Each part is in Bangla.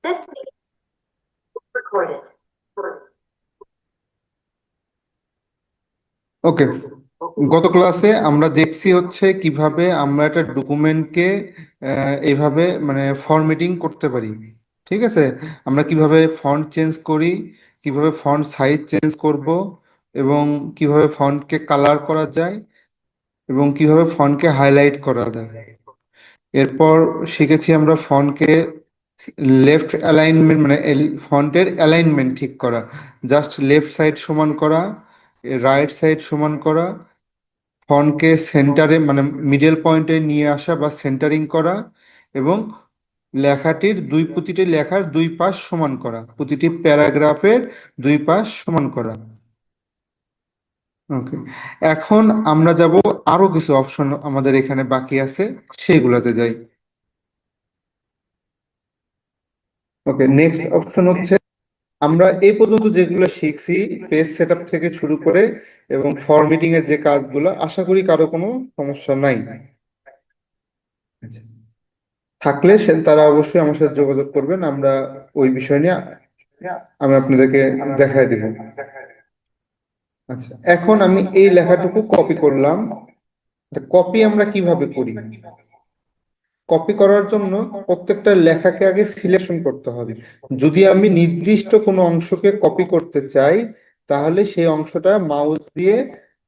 This meeting is recorded. ওকে, গত ক্লাসে আমরা দেখছি হচ্ছে কিভাবে আমরা একটা ডকুমেন্টকে এইভাবে মানে ফরম্যাটিং করতে পারি। ঠিক আছে, আমরা কিভাবে ফন্ট চেঞ্জ করি, কিভাবে ফন্ট সাইজ চেঞ্জ করব, এবং কিভাবে ফন্টকে কালার করা যায়, এবং কিভাবে ফন্টকে হাইলাইট করা যায়। এরপর শিখেছি আমরা ফন্টকে লেফট অ্যালাইনমেন্ট মানে ফন্টের অ্যালাইনমেন্ট ঠিক করা, জাস্ট লেফট সাইড সমান করা, রাইট সাইড সমান করা, ফন্টকে সেন্টারে মানে মিডল পয়েন্টে নিয়ে আসা বা সেন্টারিং করা, এবং প্রতিটি লেখার দুই পাশ সমান করা, প্রতিটি প্যারাগ্রাফের দুই পাশ সমান করা। ওকে, এখন আমরা যাব আরো কিছু অপশন আমাদের এখানে বাকি আছে, সেগুলোতে যাই। ওকে, নেক্সট অপশন হচ্ছে আমরা এই পর্যন্ত যেগুলো শিখছি পেজ সেটআপ থেকে শুরু করে এবং ফরম্যাটিং এর যে কাজগুলো, আশা করি কারো কোনো সমস্যা নাই। আচ্ছা, থাকলে তারা অবশ্যই আমার সাথে যোগাযোগ করবেন, আমরা ওই বিষয় নিয়ে আমি আপনাদেরকে দেখায় দিব। আচ্ছা, এখন আমি এই লেখাটুকু কপি করলাম। কপি আমরা কিভাবে করি? কপি করার জন্য প্রত্যেকটা লেখাকে আগে সিলেকশন করতে হবে। যদি আমি নির্দিষ্ট কোনো অংশকে কপি করতে চাই, তাহলে সেই অংশটা মাউস দিয়ে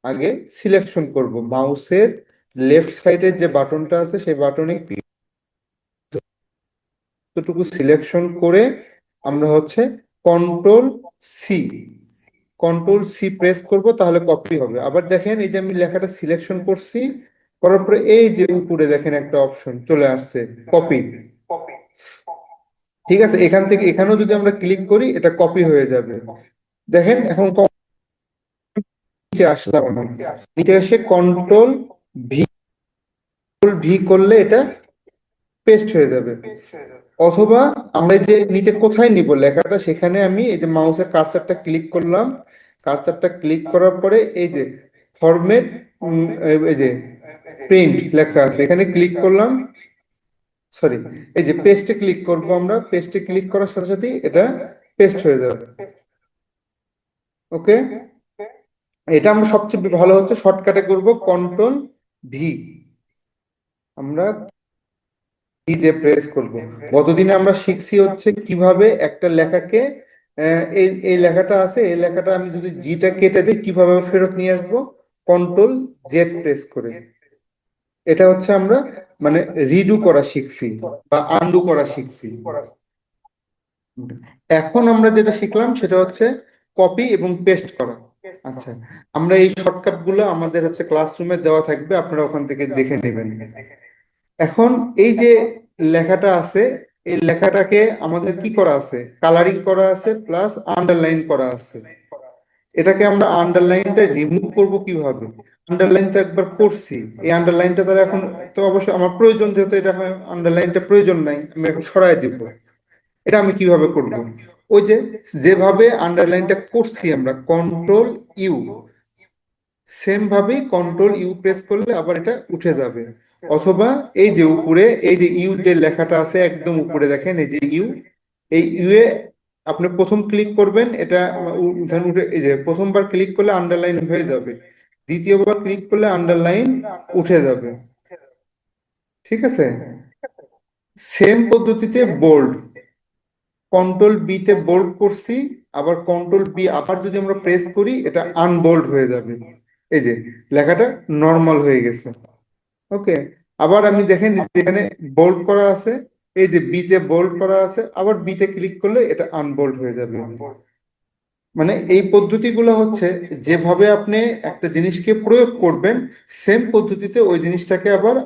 আগে সিলেকশন করব। মাউসের লেফট সাইডের যে বাটনটা আছে সেই বাটনে এতটুকু সিলেকশন করে আমরা হচ্ছে কন্ট্রোল সি প্রেস করব, তাহলে কপি হবে। আবার দেখেন, এই যে আমি লেখাটা সিলেকশন করছি, করার পরে এই যে উপরে দেখেন একটা অপশন চলে আসছে, কপি। ঠিক আছে, এখান থেকে এখানেও যদি আমরা ক্লিক করি এটা কপি হয়ে যাবে। দেখেন এখন নিচে আসলাম, নিচে এসে কন্ট্রোল ভি করলে এটা পেস্ট হয়ে যাবে। অথবা আমরা যে নিচে কোথায় নিব লেখাটা, সেখানে আমি এই যে মাউসের কার্সারটা ক্লিক করলাম, কার্সারটা ক্লিক করার পরে এই যে ফরম্যাট এই যে প্রিন্ট লেখা আছে এখানে ক্লিক করলাম, সরি এই যে পেস্টে ক্লিক করব। আমরা পেস্টে ক্লিক করার সাথে সাথে এটা পেস্ট হয়ে যাবে। ওকে, এটা আমরা সবচেয়ে ভালো হচ্ছে শর্টকাটে করব, কন্ট্রোল ভি আমরা ভি দিয়ে প্রেস করব। গতদিনে আমরা শিখছি হচ্ছে কিভাবে একটা লেখাকে এই এই লেখাটা আছে, এই লেখাটা আমি যদি জিটা কেটে দিই কিভাবে ফেরত নিয়ে আসবো, কন্ট্রোল জেড প্রেস করে। এটা হচ্ছে আমরা মানে রিডু করা শিখছি বা আন্ডু করা শিখছি। এখন আমরা যেটা শিখলাম সেটা হচ্ছে কপি এবং পেস্ট করা। আচ্ছা, আমরা এই শর্টকাট গুলো আমাদের হচ্ছে ক্লাসরুমে দেওয়া থাকবে, আপনারা ওখান থেকে দেখে নেবেন। এখন এই যে লেখাটা আছে, এই লেখাটাকে আমাদের কি করা আছে, কালারিং করা আছে প্লাস আন্ডারলাইন করা আছে। এটাকে আমরা আন্ডারলাইনটা রিমুভ করব কিভাবে? আন্ডারলাইন তো একবার করছি, এই আন্ডারলাইনটা তারা এখন তো অবশ্যই আমার প্রয়োজন, যেহেতু এটা আন্ডারলাইনটা প্রয়োজন নাই, আমি এখন সরাই দিব। এটা আমি কিভাবে করব? ওই যে যেভাবে আন্ডারলাইনটা করছি আমরা কন্ট্রোল ইউ, সেম ভাবে কন্ট্রোল ইউ প্রেস করলে আবার এটা উঠে যাবে। অথবা এই যে উপরে এই যে ইউ যে লেখাটা আছে একদম উপরে দেখেন এই যে ইউ, এই ইউ এ আপনি প্রথম ক্লিক করবেন, এটা ধরুন উঠে, এই যে প্রথমবার ক্লিক করলে আন্ডারলাইন হয়ে যাবে, দ্বিতীয়বার ক্লিক করলে আন্ডারলাইন উঠে যাবে। ঠিক আছে, সেম পদ্ধতিতে বোল্ড, কন্ট্রোল বি তে বোল্ড করছি, আবার কন্ট্রোল বি আবার যদি আমরা প্রেস করি এটা আনবোল্ড হয়ে যাবে। এই যে লেখাটা নর্মাল হয়ে গেছে। ওকে, আবার আমি দেখেন এখানে বোল্ড করা আছে, এই যে বি তে বোল্ড করা আছে, আবার বি তে ক্লিক করলে এটা আনবোল্ড হয়ে যাবে। মানে এই পদ্ধতিগুলো হচ্ছে যেভাবে আপনি একটা জিনিসকে প্রয়োগ করবেন, সেম পদ্ধতিতে ওই জিনিসটাকে আবার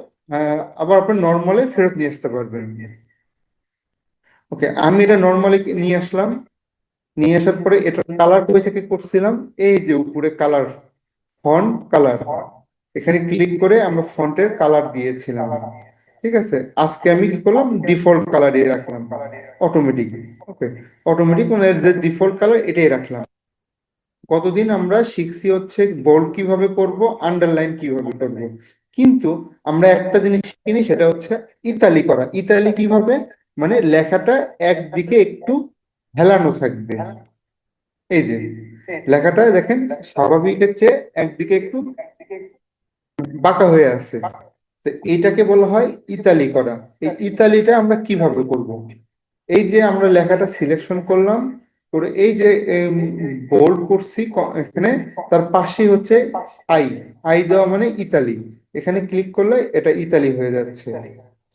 আবার আপনি নর্মালে ফেরত নিয়ে আসতে পারবেন। ওকে, আমি এটা নর্মালি নিয়ে আসলাম, নিয়ে আসার পরে এটা কালার কই থেকে করছিলাম, এই যে উপরে কালার, ফন্ট কালার, এখানে ক্লিক করে আমরা ফন্টের কালার দিয়েছিলাম। ঠিক আছে, আজকে আমি কি করলাম, ডিফল্ট কালারই রাখলাম, অটোমেটিক। ওকে, অটোমেটিক মানে এর যে ডিফল্ট কালার এটাই রাখলাম। কতদিন আমরা শিখছি হচ্ছে বোল্ড কিভাবে করব, আন্ডারলাইন কিভাবে করব, কিন্তু আমরা একটা জিনিস শিখিনি, সেটা হচ্ছে ইতালি করা। ইতালি কিভাবে? মানে লেখাটা একদিকে একটু হেলানো থাকবে। এই যে লেখাটা দেখেন স্বাভাবিকের চেয়ে একদিকে একটু বাঁকা হয়ে আছে। তো এইটাকে বলা হয় ইতালি করা। এই ইতালিটা আমরা কিভাবে করব? এই যে আমরা লেখাটা সিলেকশন করলাম, করে এই যে বোল্ড করছি এখানে, তার পাশেই হচ্ছে আই। আই দেওয়া মানে ইতালি। এখানে ক্লিক করলে এটা ইতালি হয়ে যাচ্ছে।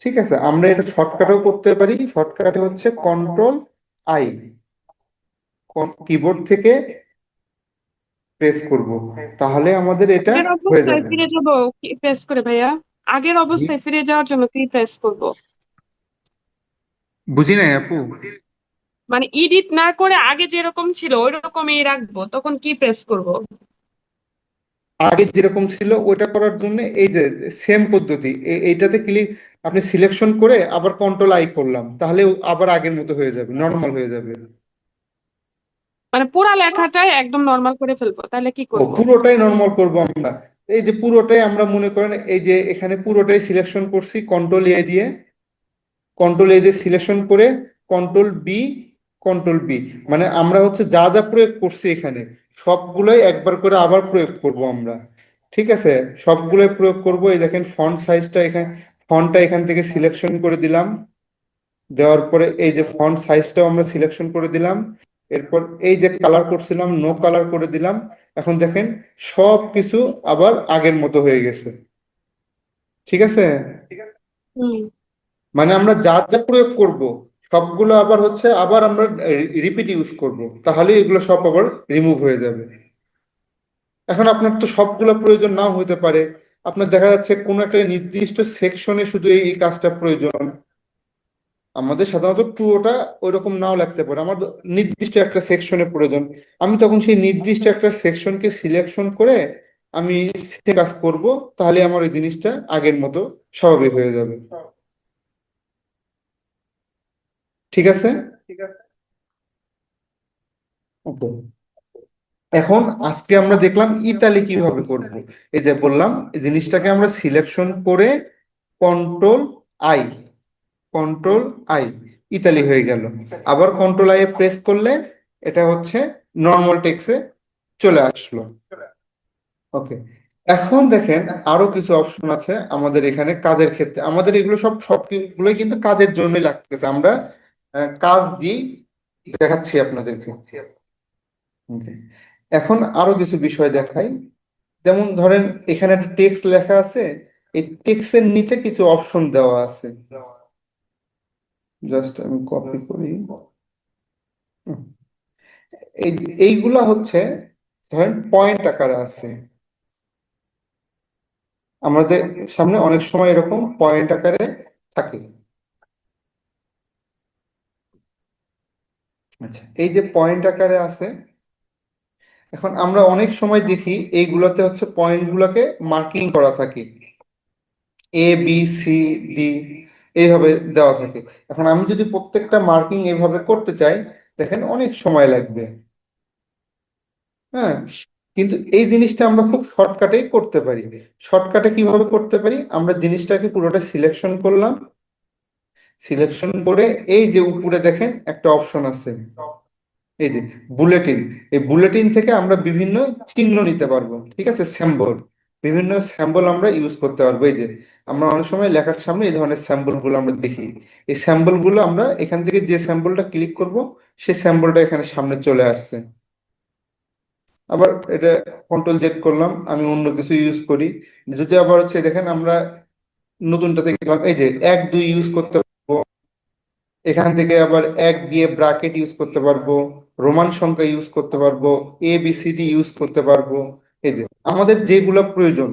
ঠিক আছে, আমরা এটা শর্টকাটও করতে পারি। শর্টকাটে হচ্ছে কন্ট্রোল আই, কিবোর্ড থেকে প্রেস করব, তাহলে আমাদের এটা আগের হয়ে অবস্থায় যাবে। ফিরে যাব কি প্রেস করে ভাইয়া? আগের অবস্থায় ফিরে যাওয়ার জন্য কি প্রেস করব? বুঝি নাই আপু। মানে এডিট না করে আগে যেরকম ছিল ওই রকমই রাখবো, তখন কি প্রেস করব? আগে যেরকম ছিল ওইটা করার জন্য এই যে সেম পদ্ধতি, এইটাতে ক্লিক, আপনি সিলেকশন করে আবার কন্ট্রোল আই করলাম, তাহলে আবার আগের মতো হয়ে যাবে, নর্মাল হয়ে যাবে। মানে পুরা লেখাটাই একদম নর্মাল করে ফেলবো, তাহলে কি ও করব? পুরোটাই নর্মাল করব আমরা। এই যে পুরোটাই আমরা মনে করেন এই যে এখানে পুরোটাই সিলেকশন করছি কন্ট্রোল এ দিয়ে, কন্ট্রোল এ দিয়ে সিলেকশন করে কন্ট্রোল বি, কন্ট্রোল বি, মানে আমরা হচ্ছে যা যা প্রয়োগ করছি এখানে সবগুলোই একবার করে আবার প্রয়োগ করব আমরা। ঠিক আছে, সবগুলোই প্রয়োগ করব। এই দেখেন ফন্ট সাইজটা এখানে, ফন্টটা এখান থেকে সিলেকশন করে দিলাম, দেওয়ার পরে এই যে ফন্ট সাইজটাও আমরা সিলেকশন করে দিলাম। এরপর এই যে কালার করছিলাম নো কালার করে দিলাম। এখন দেখেন সব কিছু আবার আগের মতো হয়ে গেছে। ঠিক আছে, হুম। মানে আমরা যা যা প্রয়োগ করব সবগুলো আবার হচ্ছে আবার আমরা রিপিট ইউজ করব, তাহলে এগুলো সব আবার রিমুভ হয়ে যাবে। এখন আপনার তো সবগুলো প্রয়োজন নাও হতে পারে, আপনার দেখা যাচ্ছে কোনো একটা নির্দিষ্ট সেকশনে শুধু এই কাজটা প্রয়োজন। আমাদের সাধারণত পুরোটা ওইরকম নাও লাগতে পারে, আমার নির্দিষ্ট একটা সেকশনে প্রয়োজন। আমি তখন সেই নির্দিষ্ট একটা সেকশনকে সিলেকশন করে আমি সে কাজ করব, তাহলে আমার ওই জিনিসটা আগের মতো স্বাভাবিক হয়ে যাবে। ঠিক আছে, ওকে। এখন আজকে আমরা দেখলাম ইতালি কিভাবে করব। এই যে বললাম এই জিনিসটাকে আমরা সিলেকশন করে control I, control I, Italy হয়ে গেল। আবার কন্ট্রোল আই এ প্রেস করলে এটা হচ্ছে নর্মাল টেক্সে চলে আসলো। ওকে, এখন দেখেন আরো কিছু অপশন আছে আমাদের এখানে কাজের ক্ষেত্রে। আমাদের এগুলো সবগুলোই কিন্তু কাজের জন্য লাগতেছে। আমরা কাজ দিই, দেখাচ্ছি আপনাদেরকে। Okay. এখন আরো কিছু বিষয় দেখাই। যেমন ধরেন এখানে একটা টেক্সট লেখা আছে, এই টেক্সটের নিচে কিছু অপশন দেওয়া আছে। জাস্ট আমি কপি করি। হুম। এই এইগুলা হচ্ছে ধরেন পয়েন্ট আকারে আছে, আমাদের সামনে অনেক সময় এরকম পয়েন্ট আকারে থাকে। আচ্ছা, এই যে পয়েন্ট আকারে আছে, এখন আমরা অনেক সময় দেখি এইগুলাতে হচ্ছে পয়েন্ট গুলাকে মার্কিং করা থাকে, ABCD এইভাবে দেওয়া থাকে। এখন আমি যদি প্রত্যেকটা মার্কিং এইভাবে করতে চাই, দেখেন অনেক সময় লাগবে। হ্যাঁ, কিন্তু এই জিনিসটা আমরা খুব শর্টকাটেই করতে পারি। শর্টকাটে কিভাবে করতে পারি, আমরা জিনিসটাকে পুরোটা সিলেকশন করলাম, সিলেকশন করে এই যে উপরে দেখেন একটা অপশন আছে, এই যে বুলেটিন। এই বুলেটিন থেকে আমরা বিভিন্ন চিহ্ন নিতে পারবো। ঠিক আছে, স্যাম্বল, বিভিন্ন স্যাম্বল আমরা ইউজ করতে পারবো। এই যে আমরা অনেক সময় লেখার সামনে এই ধরনের স্যাম্বল গুলো আমরা দেখি, এই স্যাম্বল গুলো আমরা এখান থেকে যে স্যাম্বলটা ক্লিক করব সেই স্যাম্বলটা এখানে সামনে চলে আসছে। আবার এটা কন্ট্রোল জেড করলাম, আমি অন্য কিছু ইউজ করি। যদি আবার হচ্ছে দেখেন আমরা নতুনটাতে গেলাম, এই যে 1 2 ইউজ করতে পারবো। এখান থেকে আবার 1 দিয়ে ব্রাকেট ইউজ করতে পারবো, রোমান সংখ্যা ইউজ করতে পারবো, ABCD ইউজ করতে পারবো। এই যে আমাদের যেগুলো প্রয়োজন।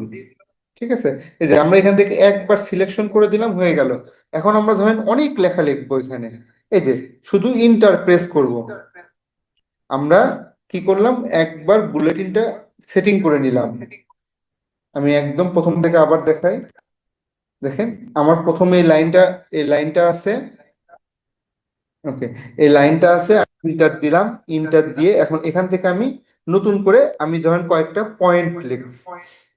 ঠিক আছে, এই যে আমরা এখান থেকে একবার সিলেকশন করে দিলাম, হয়ে গেল। এখন আমরা ধরেন অনেক লেখা লিখবো এখানে, এই যে শুধু ইন্টার প্রেস করব। আমরা কি করলাম, একবার বুলেটিনটা সেটিং করে নিলাম। আমি একদম প্রথম থেকে আবার দেখাই। দেখেন আমার প্রথমে এই লাইনটা আছে। ওকে, এই লাইনটা আছে, ইন্টার দিলাম। ইন্টার দিয়ে এখন এখান থেকে আমি নতুন করে আমি ধরেন কয়েকটা পয়েন্ট লিখব।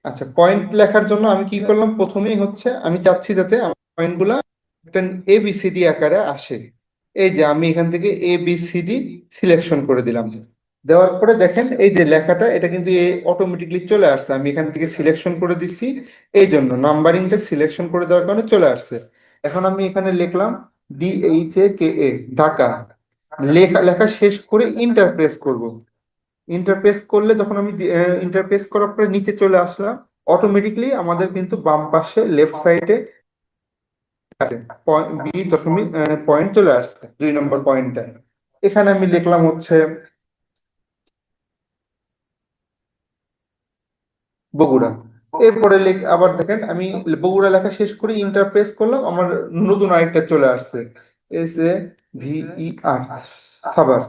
আচ্ছা, পয়েন্ট লেখার জন্য আমি কি করলাম, প্রথমেই হচ্ছে আমি চাচ্ছি যাতে আমার পয়েন্ট গুলা একটা ABCD আকারে আসে। এই যে আমি এখান থেকে ABCD সিলেকশন করে দিলাম। দেওয়ার পরে দেখেন এই যে লেখাটা এটা কিন্তু অটোমেটিকলি চলে আসছে, আমি এখান থেকে সিলেকশন করে দিচ্ছি, এই জন্য নাম্বারিংটা সিলেকশন করে দেওয়ার কারণে চলে আসছে। এখন আমি এখানে লিখলাম DHAKA, ঢাকা। লেখা লেখা শেষ করে ইন্টার প্রেস করব। ইন্টার প্রেস করলে যখন আমি ইন্টার প্রেস করার পরে নিচে চলে আসলাম, অটোমেটিকলি আমাদের কিন্তু বাম পাশে লেফট সাইডে B., পয়েন্ট চলে আসছে, 2 নম্বর পয়েন্টটা। এখানে আমি লিখলাম হচ্ছে বগুড়া। এরপরে আবার দেখেন আমি বগুড়া লেখা শেষ করে ইন্টারপ্রেস করলাম, আমার নতুন আরেকটা চলে আসছে, SAVER, সাভার।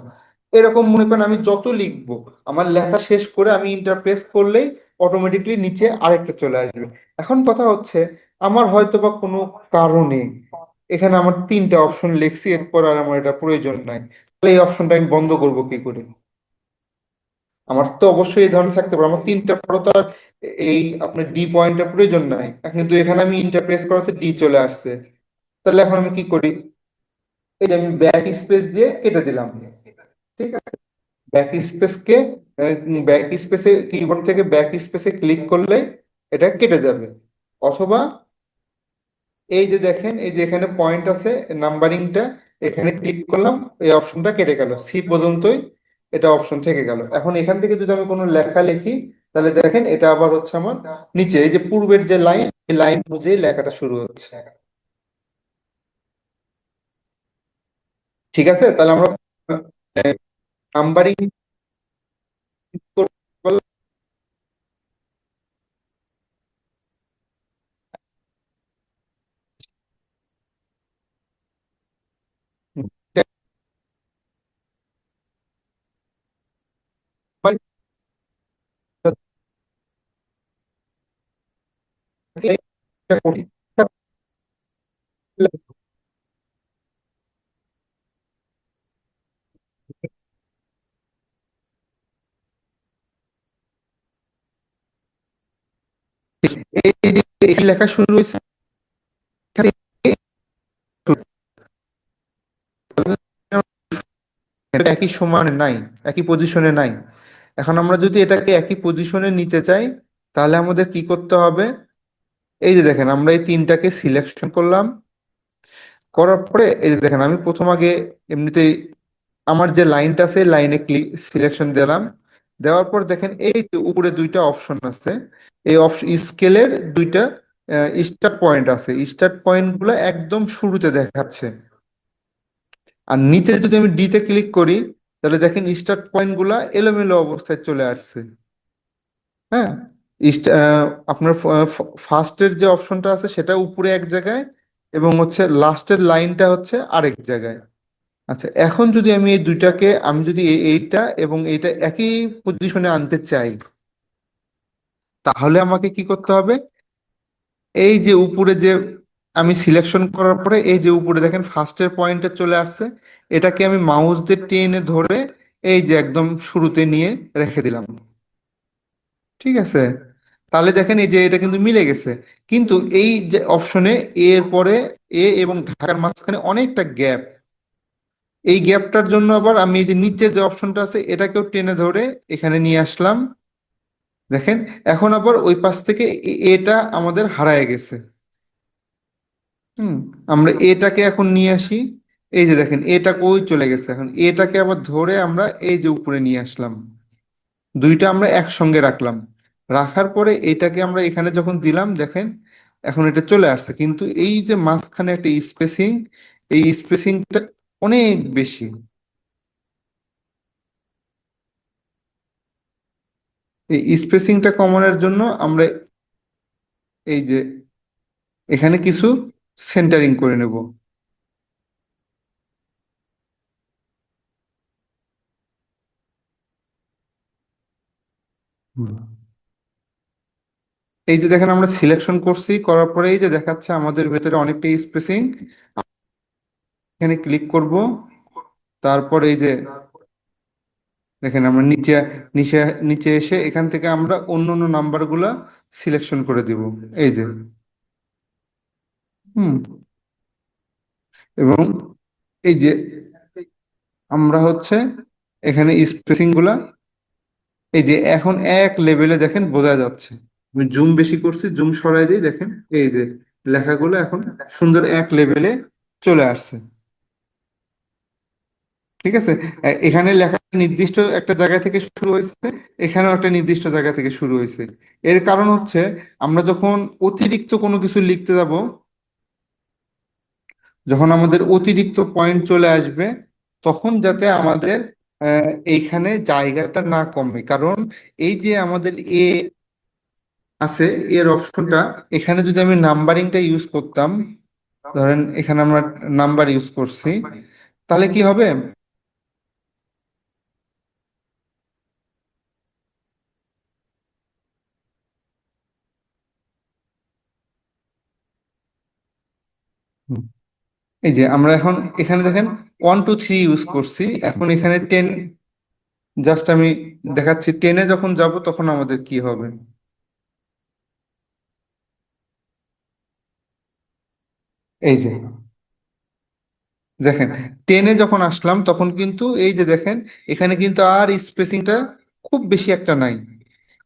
এরকম মনে করেন আমি যত লিখবো, আমার লেখা শেষ করে আমি ইন্টারপ্রেস করলেই অটোমেটিকলি নিচে আরেকটা চলে আসবে। এখন কথা হচ্ছে আমার হয়তো বা কোনো কারণে এখানে আমার 3টা অপশন লিখছি, এরপর আর আমার এটা প্রয়োজন নাই, তাহলে এই অপশনটা আমি বন্ধ করব কি করে? আমার তো অবশ্যই এই ধরনের থাকতে পারে, আমার 3টা পরও তো আর এই আপনার D পয়েন্টের প্রয়োজন নাই, কিন্তু এখানে আমি ইন্টারপ্রেস করাতে D চলে আসছে। তাহলে এখন আমি কি করি? এই যে আমি ব্যাক স্পেস দিয়ে কেটে দিলাম, ঠিক আছে? ব্যাক স্পেসকে ব্যাক স্পেসে কিবোর্ড থেকে ব্যাক স্পেসে ক্লিক করলে এটা কেটে যাবে। অথবা এই যে দেখেন এই যে এখানে পয়েন্ট আছে নাম্বারিংটা, এখানে ক্লিক করলাম, এই অপশনটা কেটে গেল, C পর্যন্তই এটা অপশন থেকে গেল। এখন এখান থেকে যদি আমি কোনো লেখা লিখি, তাহলে দেখেন এটা আবার হচ্ছে আমার নিচে এই যে পূর্বের যে লাইন, এই লাইন অনুযায়ী লেখাটা শুরু হচ্ছে। ঠিক আছে, তাহলে আমরা নাম্বারিং এই যে এই লেখা শুরু হয়েছে এখান থেকে এটা একই সমানে নাই, একই পজিশনে নাই। এখন আমরা যদি এটাকে একই পজিশনে নিতে চাই, তাহলে আমাদের কি করতে হবে? এই যে দেখেন আমরা এই 3টাকে সিলেকশন করলাম, করার পরে এই যে দেখেন আমি প্রথম আগে এমনিতেই আমার যে লাইনটা আছে লাইনে ক্লিক সিলেকশন দিলাম। দেওয়ার পর দেখেন এই যে উপরে 2টা অপশন আছে, এই অপশন স্কেলের 2টা স্টার্ট পয়েন্ট আছে, স্টার্ট পয়েন্ট গুলো একদম শুরুতে দেখাচ্ছে। আর নিচে যদি আমি D তে ক্লিক করি, তাহলে দেখেন স্টার্ট পয়েন্ট গুলা এলোমেলো অবস্থায় চলে আসছে। হ্যাঁ, আপনার ফার্স্টের যে অপশনটা আছে সেটা উপরে এক জায়গায়, এবং হচ্ছে লাস্টের লাইনটা হচ্ছে আরেক জায়গায়। আচ্ছা, এখন যদি আমি এই দুইটাকে আমি যদি এইটা এবং এইটা একই পজিশনে আনতে চাই, তাহলে আমাকে কি করতে হবে? এই যে উপরে যে আমি সিলেকশন করার পরে এই যে উপরে দেখেন ফার্স্টের পয়েন্টে চলে আসছে, এটাকে আমি মাউস দিয়ে টেনে ধরে এই যে একদম শুরুতে নিয়ে রেখে দিলাম। ঠিক আছে, তাহলে দেখেন এই যে এটা কিন্তু মিলে গেছে। কিন্তু এই যে অপশনে এর পরে এবং ঢাকার মাঝখানে অনেকটা গ্যাপ, এই গ্যাপটার জন্য আবার আমি এই যে নিচের যে অপশনটা আছে এটাকেও টেনে ধরে এখানে নিয়ে আসলাম। দেখেন এখন আবার ওই পাশ থেকে এটা আমাদের হারায় গেছে। হুম, আমরা এটাকে এখন নিয়ে আসি, এই যে দেখেন এটা কই চলে গেছে, এখন এটাকে আবার ধরে আমরা এই যে উপরে নিয়ে আসলাম, দুইটা আমরা একসঙ্গে রাখলাম। রাখার পরে এটাকে আমরা এখানে যখন দিলাম দেখেন এখন এটা চলে আসছে, কিন্তু এই যে মাঝখানে একটা স্পেসিং, এই স্পেসিংটা অনেক বেশি। এই স্পেসিংটা কমানোর জন্য আমরা এই যে এখানে কিছু সেন্টারিং করে নেব। হুম। এই যে দেখেন আমরা সিলেকশন করছি, করার পরে এই যে দেখাচ্ছে আমাদের ভেতরে অনেকটা স্পেসিং, এখানে ক্লিক করব। তারপর এই যে দেখেন আমরা নিচে নিচে নিচে এসে এখান থেকে আমরা অন্য অন্য নাম্বারগুলা সিলেকশন করে দিব, এই যে। হুম, এবং এই যে আমরা হচ্ছে এখানে স্পেসিং গুলা এই যে এখন এক লেভেলে দেখেন বোঝা যাচ্ছে। আমি জুম বেশি করছি, জুম সরাই দিই, দেখেন এই যে লেখাগুলো এখন সুন্দর এক লেভেলে চলে আসছে। ঠিক আছে, এখানে লেখা নির্দিষ্ট একটা জায়গা থেকে শুরু হয়েছে, এখানেও একটা নির্দিষ্ট জায়গা থেকে শুরু হয়েছে। এর কারণ হচ্ছে আমরা যখন অতিরিক্ত কোনো কিছু লিখতে যাব, যখন আমাদের অতিরিক্ত পয়েন্ট চলে আসবে, তখন যাতে আমাদের এইখানে জায়গাটা না কমে। কারণ এই যে আমাদের এ আছে, এর অপশনটা, এখানে যদি আমি নাম্বারিংটা ইউজ করতাম, ধরেন এখানে আমরা নাম্বার ইউজ করছি, তাহলে কি হবে? হুম, এই যে আমরা এখন এখানে দেখেন 1 2 3 ইউজ করছি, এখন এখানে 10, জাস্ট আমি দেখাচ্ছি 10-এ যখন যাব তখন আমাদের কি হবে। এই যে দেখেন 10-এ যখন আসলাম তখন কিন্তু এই যে দেখেন এখানে কিন্তু আর স্পেসিংটা খুব বেশি একটা নাই।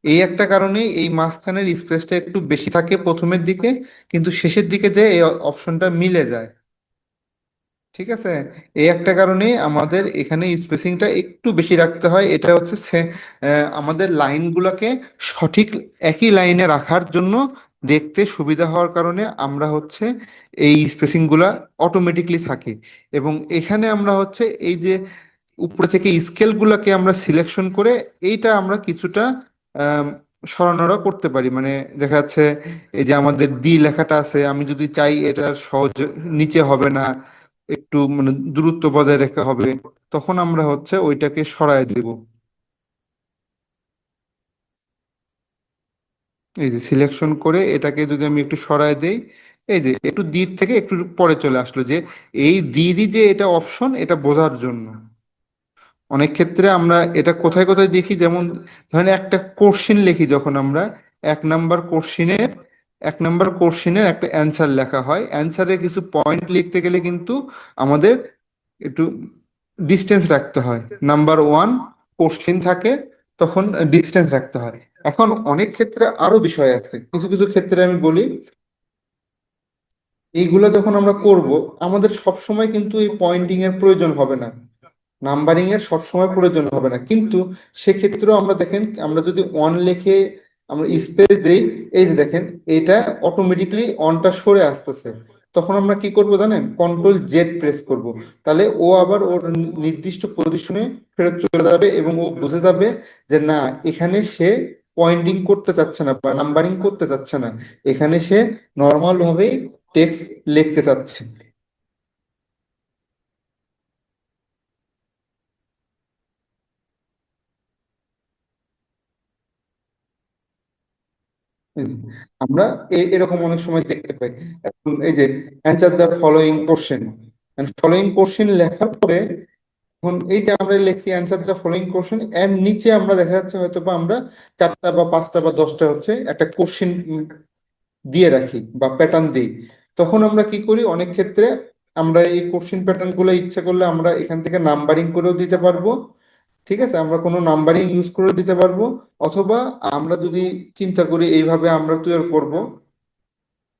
এই একটা কারণে এই মাঝখানের স্পেসটা একটু বেশি থাকে প্রথমের দিকে, কিন্তু শেষের দিকে যে এই অপশনটা মিলে যায়। ঠিক আছে, এই একটা কারণে আমাদের এখানে স্পেসিংটা একটু বেশি রাখতে হয়। এটা হচ্ছে আমাদের লাইনগুলোকে সঠিক একই লাইনে রাখার জন্য, দেখতে সুবিধা হওয়ার কারণে আমরা হচ্ছে এই স্পেসিংগুলা অটোমেটিকলি থাকে। এবং এখানে আমরা হচ্ছে এই যে উপরে থেকে স্কেলগুলোকে আমরা সিলেকশন করে এইটা আমরা কিছুটা আম, সরানোরা করতে পারি। মানে দেখা যাচ্ছে এই যে আমাদের ডি লেখাটা আছে, আমি যদি চাই এটা সহজ নিচে হবে না, একটু মানে দূরত্ব বজায় রেখে হবে, তখন আমরা হচ্ছে ওইটাকে সরায় দেব। এই যে সিলেকশন করে এটাকে যদি আমি একটু সরায় দেই, এই যে একটু দিক থেকে একটু পরে চলে আসলো, যে এই দিরই যে এটা অপশন, এটা বোঝার জন্য। অনেক ক্ষেত্রে আমরা এটা কোথায় কোথায় দেখি, যেমন ধরেন একটা কোশ্চিন লিখি, যখন আমরা এক নাম্বার কোশ্চিনের এক নাম্বার কোশ্চিনের একটা অ্যান্সার লেখা হয়, অ্যান্সারে কিছু পয়েন্ট লিখতে গেলে কিন্তু আমাদের একটু ডিস্টেন্স রাখতে হয়। নাম্বার 1 কোশ্চিন থাকে, তখন ডিস্টেন্স রাখতে হয়। এখন অনেক ক্ষেত্রে আরো বিষয় আছে, কিছু কিছু ক্ষেত্রে আমি বলি, এইগুলো যখন আমরা করব, আমাদের সব সময় কিন্তু এই পয়েন্টিং এর প্রয়োজন হবে না, নাম্বারিং এর সবসময় প্রয়োজন হবে না। কিন্তু সেক্ষেত্রেও আমরা দেখেন, আমরা যদি অন লিখে আমরা স্পেস দেই, এই যে দেখেন এটা অটোমেটিকলি অনটা সরে আসতেছে, তখন আমরা কি করব জানেন? Ctrl Z প্রেস করব, তাহলে ও আবার ওর নির্দিষ্ট পজিশনে ফেরত চলে যাবে এবং ও বুঝে যাবে যে না, এখানে সে পয়েন্টিং করতে চাচ্ছে না বা নাম্বারিং করতে চাচ্ছে না, এখানে সে নর্মাল ভাবেই টেক্সট লিখতে চাচ্ছে। হুম। আমরা এরকম অনেক সময় দেখতে পাই। এখন এই যে answer the following question, following question লেখার পরে এখন এই যে আমরা লিখছি অ্যান্সার দ্য ফলোইং কোশ্চেন, এর নিচে আমরা দেখা যাচ্ছে হয়তো বা আমরা 4টা বা 5টা বা 10টা হচ্ছে একটা কোশ্চেন দিয়ে রাখি বা প্যাটার্ন দিই। তখন আমরা কি করি, অনেক ক্ষেত্রে আমরা এই কোশ্চেন প্যাটার্ন গুলো ইচ্ছা করলে আমরা এখান থেকে নাম্বারিং করেও দিতে পারবো। ঠিক আছে, আমরা কোনো নাম্বারিং ইউজ করে দিতে পারবো, অথবা আমরা যদি চিন্তা করি এইভাবে আমরা তৈরি করব,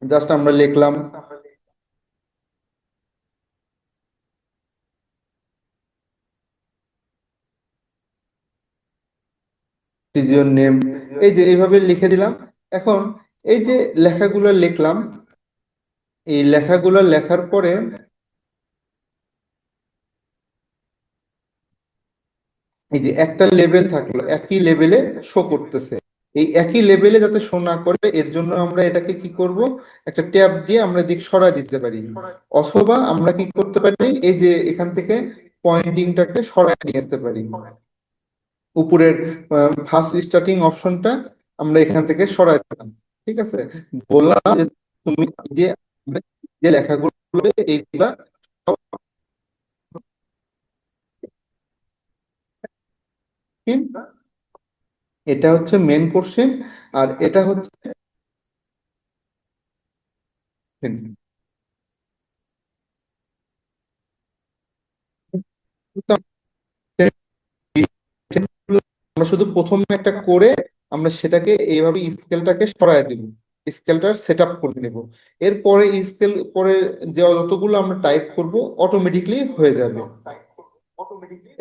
জাস্ট আমরা লিখলাম ইজ ইওর নেম, এই যে এইভাবে লিখে দিলাম। এখন এই যে লেখাগুলো লিখলাম, এই লেখাগুলো লেখার পরে এই যে একটা লেভেল থাকলো, একই লেভেলে শো করতেছে। এই একই লেভেলে যাতে শো না করে, এর জন্য আমরা এটাকে কি করব, একটা ট্যাব দিয়ে আমরা দিক সরাই দিতে পারি, অথবা আমরা কি করতে পারি, এই যে এখান থেকে পয়েন্টিংটাকে সরাই নিয়ে আসতে পারি। উপরের ফার্স্ট স্টার্টিং অপশনটা আমরা এখান থেকে সরাই দিলাম। ঠিক আছে, বললাম যে তুমি যে যে লেখাগুলো এইগুলা সব কোশ্চেন, এটা হচ্ছে মেন কোশ্চেন, আর এটা হচ্ছে আমরা শুধু প্রথমে একটা করে আমরা সেটাকে এইভাবে স্কেলটাকে সরায় দিব, স্কেলটা সেট আপ করে নেব। এরপরে স্কেল পরে যে যতগুলো আমরা টাইপ করব অটোমেটিকলি হয়ে যাবে।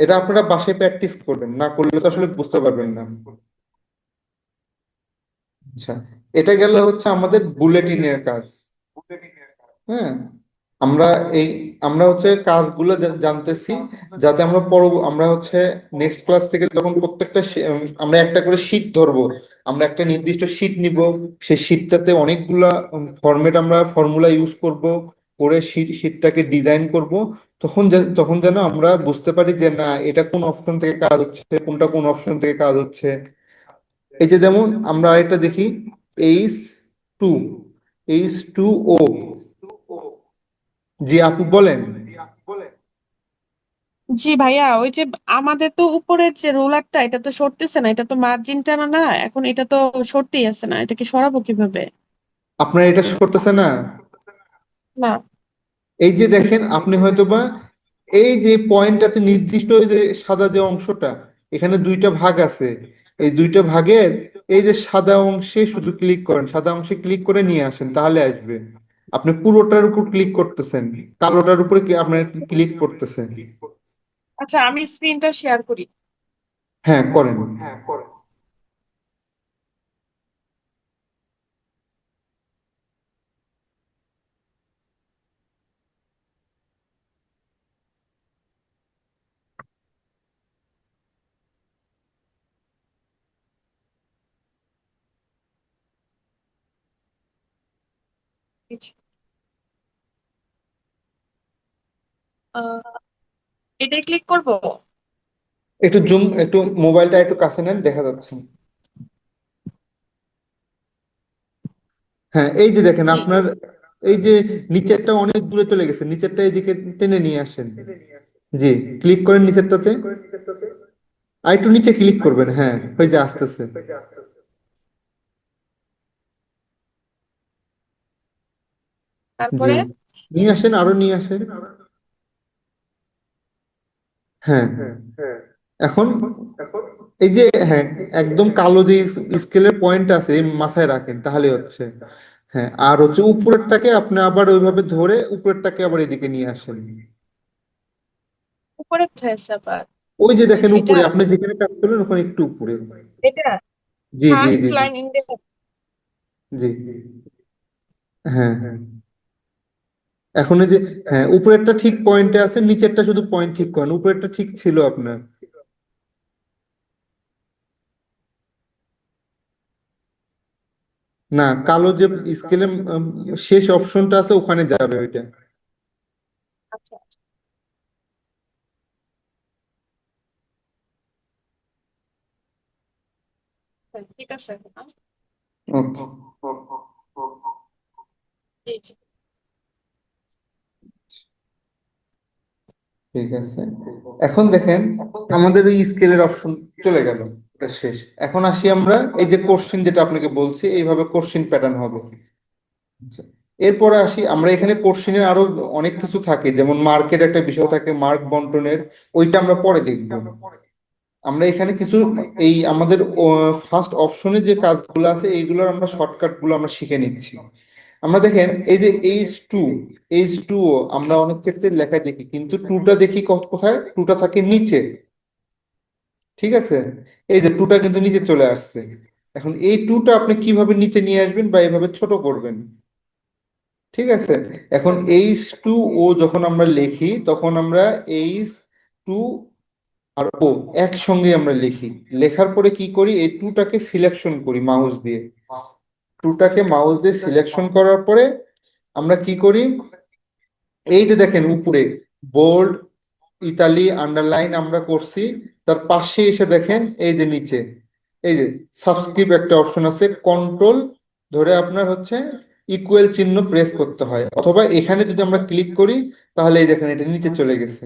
এটা আপনারা বাসায় প্র্যাকটিস করবেন, না করলে তো আসলে বুঝতে পারবেন না। আচ্ছা, এটা গেল হচ্ছে আমাদের বুলেটিনের কাজ। হ্যাঁ, আমরা এই আমরা হচ্ছে কাজগুলো জানতেছি, যাতে আমরা আমরা হচ্ছে নেক্সট ক্লাস থেকে যখন প্রত্যেকটা আমরা একটা করে শীট ধরবো, আমরা একটা নির্দিষ্ট শীট নিব, সেই শীটটাতে অনেকগুলা আমরা ফর্মুলা ইউজ করব, করে শীটটাকে ডিজাইন করব। তখন যেন আমরা বুঝতে পারি যে না, এটা কোন অপশন থেকে কাজ হচ্ছে, কোনটা কোন অপশন থেকে কাজ হচ্ছে। এই যে যেমন আমরা আরেকটা দেখি, এইচ টু H2O। জি আপু বলেন। জি ভাইয়া, ওই যে আমাদের তো উপরের যে রোলারটা, এটা তো সরতেছে না, এটা তো মার্জিন টানা না, এখন এটা তো সরতেই আছে না, এটাকে সরাবো কিভাবে? আপনার এটা করতেছে না? না। এই যে দেখেন, আপনি হয়তোবা এই যে পয়েন্টটাতে নির্দিষ্ট ওই যে সাদা যে অংশটা, এখানে দুইটা ভাগ আছে, এই দুইটা ভাগের এই যে সাদা অংশে শুধু ক্লিক করেন, সাদা অংশে ক্লিক করে নিয়ে আসেন, তাহলে আসবে। আপনি পুরোটার উপর ক্লিক করতেছেন, কালোটার উপরে কি আপনার ক্লিক করতেছেন? আচ্ছা, আমি স্ক্রিনটা শেয়ার করি। হ্যাঁ করেন। আহ, এটাই ক্লিক করব। একটু জুম, একটু মোবাইলটা একটু কাছে নেন, দেখা যাচ্ছে। হ্যাঁ, এই যে দেখেন জি। আপনার এই যে নিচেরটা অনেক দূরে চলে গেছে, নিচেরটা এদিকে টেনে নিয়ে আসেন। জি, ক্লিক করেন নিচেরটাতে, আর একটু নিচে ক্লিক করবেন, হ্যাঁ ওই যে আসতেছে। জি, তারপরে? নিয়ে আসেন, আরো নিয়ে আসেন। হ্যাঁ, এখন এই যে, হ্যাঁ একদম কালো যে স্কেলের পয়েন্ট আছে এই মাথায় রাখেন, তাহলে হচ্ছে। হ্যাঁ, আর হচ্ছে উপরেরটাকে আপনি আবার ওইভাবে ধরে উপরেরটাকে আবার এদিকে নিয়ে আসেন। উপরে কোথায় আছে আবার? ওই যে দেখেন এটা? উপরে, আপনি যেখানে কাজ করলেন ওখানে একটু উপরে। এটা জি জি ফার্স্ট জি জি লাইন ইন্ডেক্স। জি। হ্যাঁ, এখন এই যে, হ্যাঁ উপরেরটা ঠিক পয়েন্টে আছে, নিচেরটা শুধু পয়েন্ট ঠিক করেন, উপরেরটা ঠিক ছিল আপনার। না, কালো যে স্কেলের শেষ অপশনটা আছে ওখানে যাবে ওইটা। আচ্ছা আচ্ছা, হ্যাঁ, ঠিক আছে এখন, ওকে, জি জি। ঠিক আছে। এখন দেখেন আমাদের ওই স্কেলের অপশন চলে গেল, এটা শেষ। এখন আসি আমরা এই যে কোশ্চিন, যেটা আপনাকে বলছি এইভাবে কোশ্চিন প্যাটার্ন হবে। আচ্ছা, এরপরে আসি আমরা এখানে কোশ্চিনের আরো অনেক কিছু থাকে, যেমন মার্কের একটা বিষয় থাকে, মার্ক বন্টনের, ওইটা আমরা পরে দেখব। আমরা এখানে কিছু এই আমাদের ফার্স্ট অপশনে যে কাজগুলো আছে এইগুলোর আমরা শর্টকাট গুলো আমরা শিখে নিচ্ছি। আমরা দেখেন এই যে H2O আমরা অনেক ক্ষেত্রে লেখায় দেখি, কিন্তু টুটা দেখি কোথায়, টুটা থাকে নিচে। ঠিক আছে, এই যে টুটা কিন্তু নিচে চলে আসছে। এখন এই টুটা আপনি কিভাবে নিচে নিয়ে আসবেন বা এইভাবে ছোট করবেন? ঠিক আছে, এখন H2O যখন আমরা লিখি তখন আমরা H2 আর ও একসঙ্গে আমরা লিখি। লেখার পরে কি করি, এই টুটাকে সিলেকশন করি মাউস দিয়ে। টুটাকে মাউস দিয়ে সিলেকশন করার পরে আমরা কি করি, এই যে দেখেন উপরে বোল্ড, ইতালি, আন্ডারলাইন আমরা করছি, তার পাশে এসে দেখেন এই যে নিচে এই যে সাবস্ক্রিপ্ট একটা অপশন আছে, কন্ট্রোল ধরে আপনার হচ্ছে ইকুয়াল চিহ্ন প্রেস করতে হয়, অথবা এখানে যদি আমরা ক্লিক করি তাহলে এই দেখেন এটা নিচে চলে গেছে।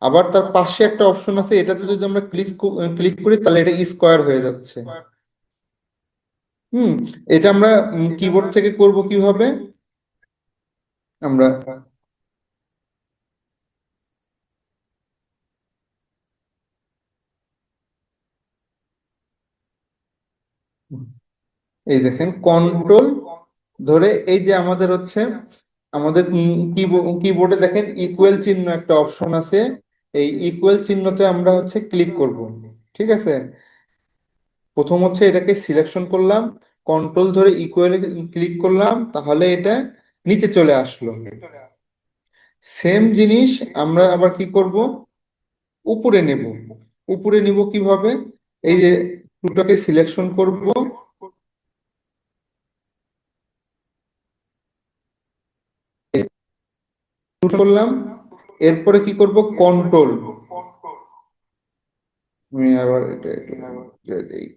আবার তার পাশে একটা অপশন আছে, এটাতে যদি আমরা ক্লিক করি তাহলে এটা স্কোয়ার হয়ে যাচ্ছে। হুম, এটা আমরা কিবোর্ড থেকে করব কিভাবে, আমরা এই দেখেন কন্ট্রোল ধরে এই যে আমাদের হচ্ছে আমাদের কিবোর্ডে দেখেন ইকুয়াল চিহ্ন একটা অপশন আছে। এই ইকুয়াল চিহ্নতে আমরা হচ্ছে ক্লিক করব। ঠিক আছে, প্রথম হচ্ছে এটাকে সিলেকশন করলাম, কন্ট্রোল ধরে ইকুয়ালে ক্লিক করলাম, তাহলে এটা নিচে চলে আসলো। সেম জিনিস আমরা আবার কি করব, উপরে নেব। উপরে নিব কিভাবে, এই যে টুটাকে সিলেকশন করব, করলাম, এরপরে কি করব, কন্ট্রোল, আমি আবার এটা একটু দেই।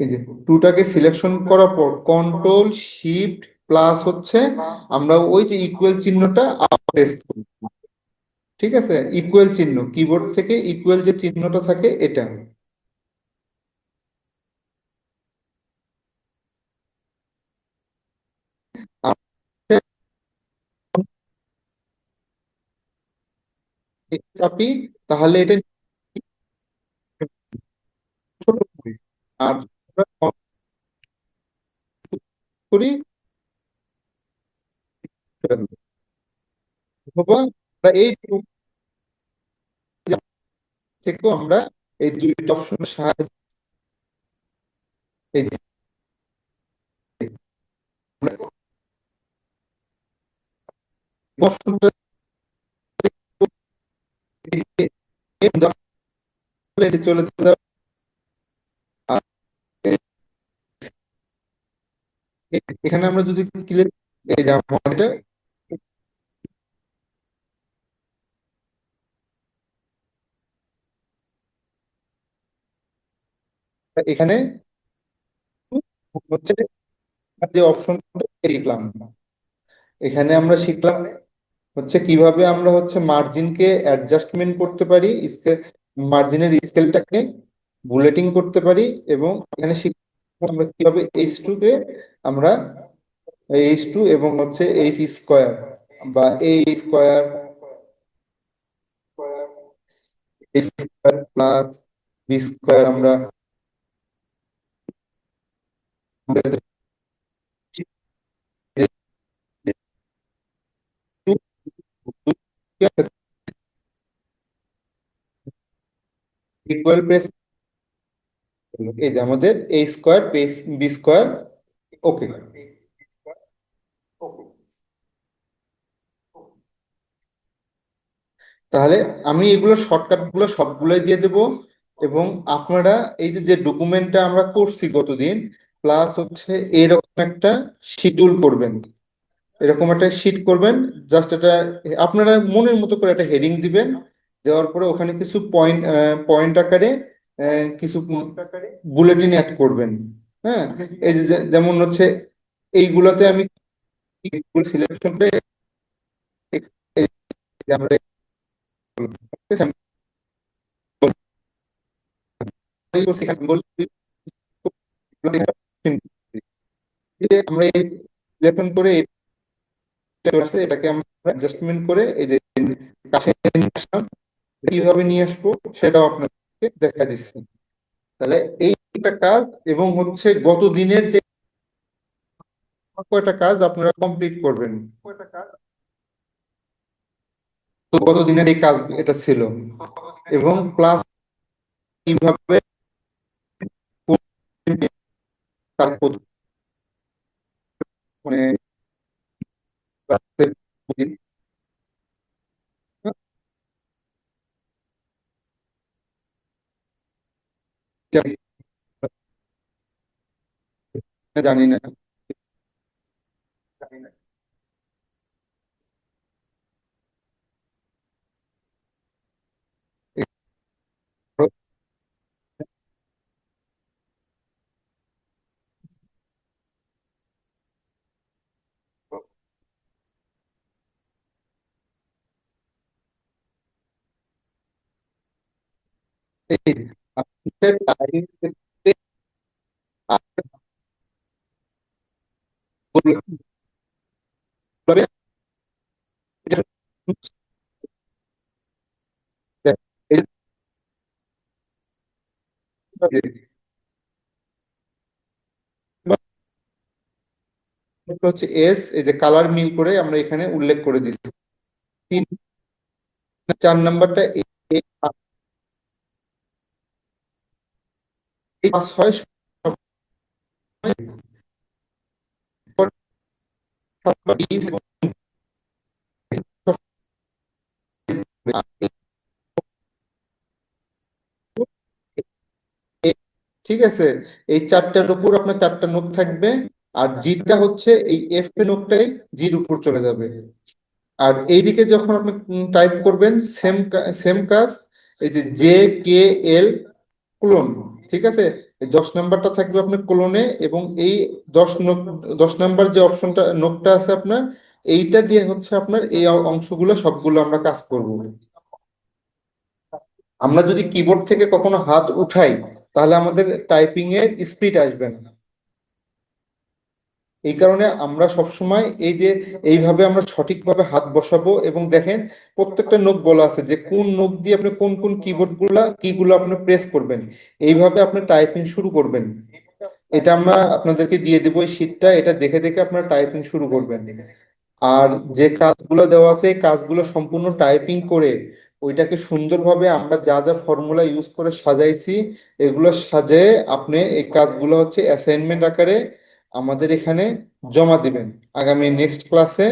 এই যে টুটাকে সিলেকশন করার পর কন্ট্রোল শিফট প্লাস হচ্ছে আমরা ওই যে ইকুয়াল চিহ্নটা প্রেস করব। ঠিক আছে, ইকুয়াল চিহ্ন কিবোর্ড থেকে ইকুয়াল যে চিহ্নটা থাকে এটা। চাপি, তাহলে এটা ছোট করি। আর আমরা করি অথবা আমরা এই থেকেও আমরা এই দুইটা অপশনের সাহায্যে এই যে আমরা অপশনটা চলে যেতে হবে। আর এখানে আমরা যদি ক্লিক, এই যে আমাদের এখানে হচ্ছে যে অপশনটা লিখলাম, এখানে আমরা শিখলাম হচ্ছে কিভাবে আমরা হচ্ছে মার্জিনকে অ্যাডজাস্টমেন্ট করতে পারি, মার্জিনের স্কেলটাকে বুলেটিং করতে পারি, এবং এখানে শিখলাম আমরা কিভাবে H2 কে আমরা H2 এবং হচ্ছে H স্কোয়ার বা A square, H square plus B square আমরা ইকুয়াল প্রেস, এই যে আমাদের A square plus B square. Okay, তাহলে আমি এগুলো শর্টকাট গুলো সবগুলোই দিয়ে দেব। এবং আপনারা এই যে যে ডকুমেন্টটা আমরা করছি গতদিন, প্লাস হচ্ছে এরকম একটা শিডিউল করবেন, এরকম একটা শিট করবেন। জাস্ট এটা আপনারা মনের মতো করে একটা হেডিং দিবেন, দেওয়ার পরে ওখানে কিছু পয়েন্ট পয়েন্ট আকারে কিছু বুলেটিন অ্যাড করবেন। হ্যাঁ, এই যে যেমন হচ্ছে এইগুলাতে আমি সিলেকশন করে এই যে আমরা সেখানে বলছি যে আমরা এই সিলেকশন করে এটাকে আমরা অ্যাডজাস্টমেন্ট করে এই যে কাছে নিয়ে আসলাম। কিভাবে নিয়ে আসবো সেটাও আপনাকে দেখা দিচ্ছি। তাহলে এই একটা কাজ, এবং হচ্ছে গত দিনের যে কয়টা কাজ আপনারা কমপ্লিট করবেন, তো গত দিনের এই কাজ এটা ছিল, এবং প্লাস কিভাবে তার মানে জানি না। এই যে, আপনাদের টাইম হচ্ছে এস, এই যে কালার মিল করে আমরা এখানে উল্লেখ করে দিচ্ছি। 4 নাম্বারটা পাস হয় ঠিক আছে। এই 4টার উপর আপনার 4টা নোট থাকবে, আর জিটা হচ্ছে এই এফ এ নোটটাই জির উপর চলে যাবে। আর এইদিকে যখন আপনি টাইপ করবেন, সেম সেম কাজ, এই যে জে কে এল কোলন, ঠিক আছে। এই 10 নাম্বারটা থাকবে আপনার কোলনে, এবং এই 10 নাম্বার যে অপশনটা নোটটা আছে আপনার, এইটা দিয়ে হচ্ছে আপনার এই অংশগুলো সবগুলো আমরা কাজ করব। আমরা যদি কিবোর্ড থেকে কখনো হাত উঠাই, তাহলে আমাদের টাইপিং এর স্পিড আসবে না। এই কারণে আমরা সবসময় এই যে এইভাবে আমরা সঠিকভাবে হাত বসাবো, এবং দেখেন প্রত্যেকটা নোক বলা আছে যে কোন নোক দিয়ে আপনি কোন কোন কিগুলো আপনি প্রেস করবেন, এইভাবে আপনি টাইপিং শুরু করবেন। এটা আমরা আপনাদেরকে দিয়ে দেবো এই শীটটা, এটা দেখে দেখে আপনারা টাইপিং শুরু করবেন। আর যে কাজগুলো দেওয়া আছে এই কাজগুলো সম্পূর্ণ টাইপিং করে ওইটাকে সুন্দরভাবে আমরা যা যা ফর্মুলা ইউজ করে সাজাইছি, এগুলো সাজিয়ে আপনি এই কাজগুলো হচ্ছে অ্যাসাইনমেন্ট আকারে আমাদের এখানে জমা দিবেন। আগামী নেক্সট ক্লাসে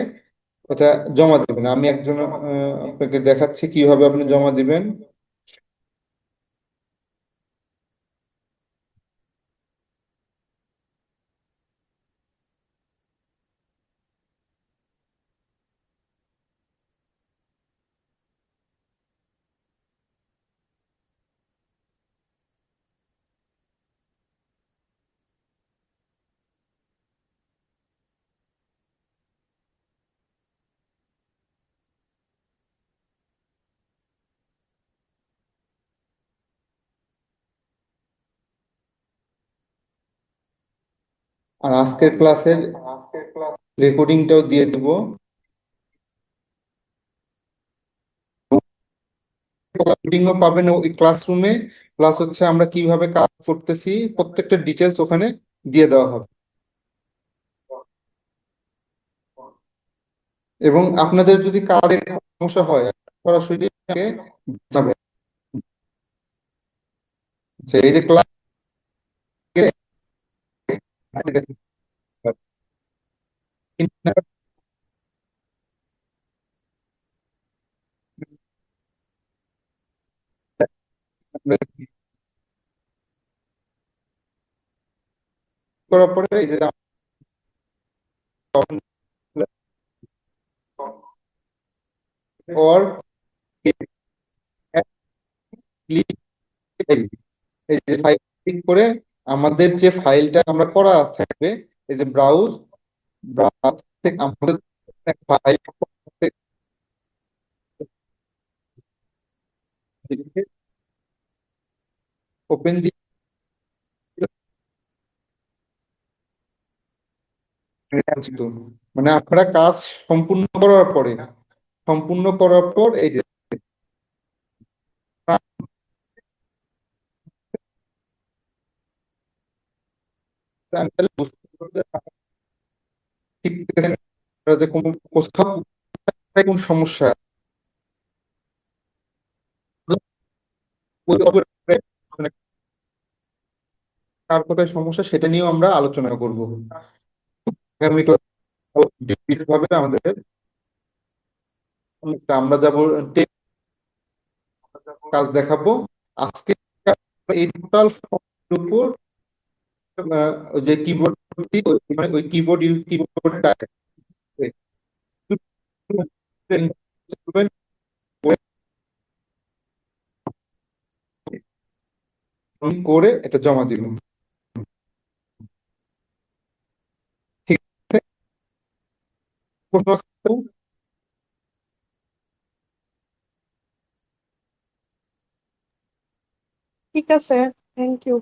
ওটা জমা দিবেন। আমি একজন আপনাকে দেখাচ্ছি কিভাবে আপনি জমা দিবেন। আর আজকের ক্লাসের রেকর্ডিংটাও দিয়ে দেবো। রেকর্ডিংও পাবেন ওই ক্লাসরুমে, প্লাস হচ্ছে আমরা কিভাবে কাজ করতেছি প্রত্যেকটা ডিটেলস ওখানে দিয়ে দেওয়া হবে। এবং আপনাদের যদি কাজের সমস্যা হয়, সরাসরি আমাকে জানাবেন। যে এই যে ক্লাস করার পরে এই যে or এই যে ফাইল ক্লিক করে আমাদের যে ফাইলটা আমরা করা থাকবে, এই যে ব্রাউজ ব্রাউজ থেকে আমাদের ফাইল ওপেন দিয়ে তো, মানে আপনারা কাজ সম্পূর্ণ করার পর এই যে আমি তাহলে বুঝতে পারবো যে ঠিক আছে, আপনারা যে কোনো কোথাও কোন সমস্যা মানে কার কোথায় সমস্যা সেটা নিয়েও আমরা আলোচনা করব আগামী ক্লাসে। ভাবে আমাদের আমরা যাব কাজ দেখাবো আজকে। এই টোটাল উপর ওই যে কিবোর্ড, মানে ওই কিবোর্ডটা করে এটা জমা দিল। ঠিক আছে, প্রশ্ন আছে? ঠিক আছে, থ্যাংক ইউ।